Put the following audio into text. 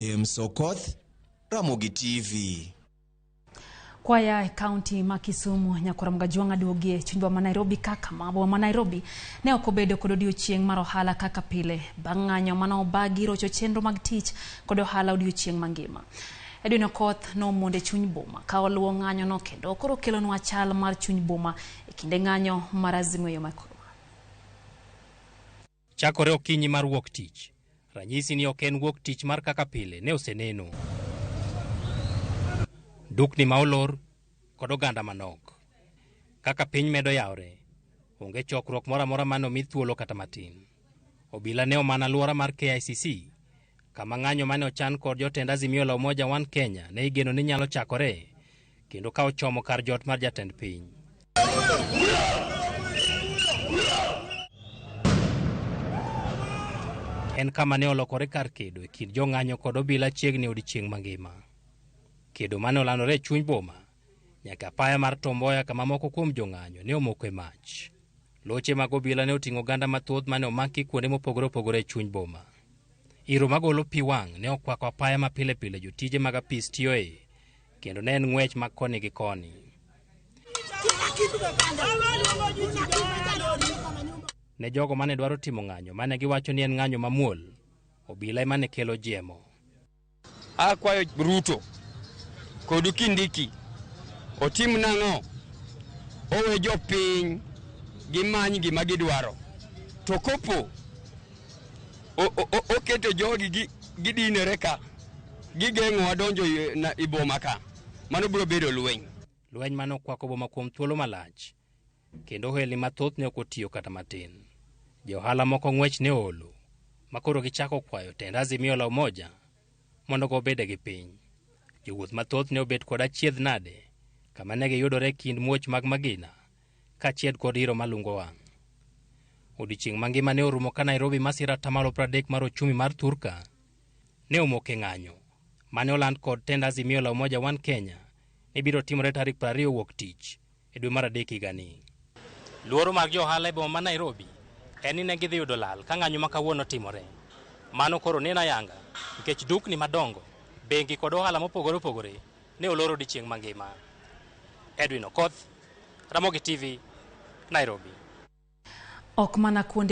Sokoth, Ramogi TV. Kwaya kaunti ma Kisumu nyakora mgajuanga duogie chunjwa ma Nairobi kaka mabo ma Nairobi ne okobedo kod odiochieng mar ohala kaka pile bang'anyo mano bagi rocho chenro mag tich kod ohala odiochieng mangima. Edwin Okoth no monde chuny boma ka oluwo ng'anyo no kendo koro kelonwa chal mar chuny boma e kinde ng'anyo mar Azimio yo makoro. Chakore okinyi mar wuok tich. Ranyisi ni ok en wuok tich mar kaka pile ne oseneno. Dukni ma olor kod oganda manok. Kaka piny medo yawre, onge chokruok moro amora mano mi thuolo kata matin. Obila ne omana alwora mar KICC, kama ng'anyo mane ochan kod jotend Azimio la Umoja One Kenya ne igeno ni nyalo chakore, kendo ka ochomo kar jot mar jatend piny. En kama ne olokore kar kedo e kind jong'anyo kod obila chiegni odiochieng mangima. Kedo mane olanore e chuny boma, nyaka apaya mar Tom Mboya kama moko kuom jong'anyo ne omoko e mach. Loche mag obila ne oting'o oganda mathoth mane omaki kuonde mopogore opogore e chuny boma. Iro magolo pi wang' ne okwako apaya ma pile pile jotije mag apis tiyoe, kendo ne en ng'wech mag koni gi koni. Ne jogo mane dwaro timo ng'anyo mane giwacho ni en ng'anyo mamuol, obila ema ne kelo jiemo. Akwayo Ruto kod Kindiki otim nang'o owe jopiny gimany gima gidwaro, to kopo oketo jogi gidinere ka gigeng'o donjo i boma ka, mano biro bedo lweny. Lweny mano okwako boma kuom thuolo malach, kendo ohelni mathoth ne ok otiyo kata matin. Johala moko ng'wech ne olo, makoro gichako kwayo tend Azimio la Umoja mondo go bede gi piny. Jowuoth mathoth ne obet kod achiedh nade, kama ne giyudore kind muoch mag magina, ka chied kod iro malungo wang'. Odiochieng mangima ne orumo ka Nairobi masira 30% mar ochumi mar Thurka ne omoke ng'anyo, mane oland kod tend Azimio la Umoja One Kenya ne biro timore tarik 20 wuok tich e dwe mar adek higani. Luoro mag johala e boma ma Nairobi en ni ne gidhi yudo lal ka ng'anyo ma kawuono timore. Mano koro neno ayanga nikech dukni madongo, bengi kod ohala mopogore opogore ne oloro odiochieng mangima. Edwin Okoth, Ramogi TV, Nairobi. Ok mana kuonde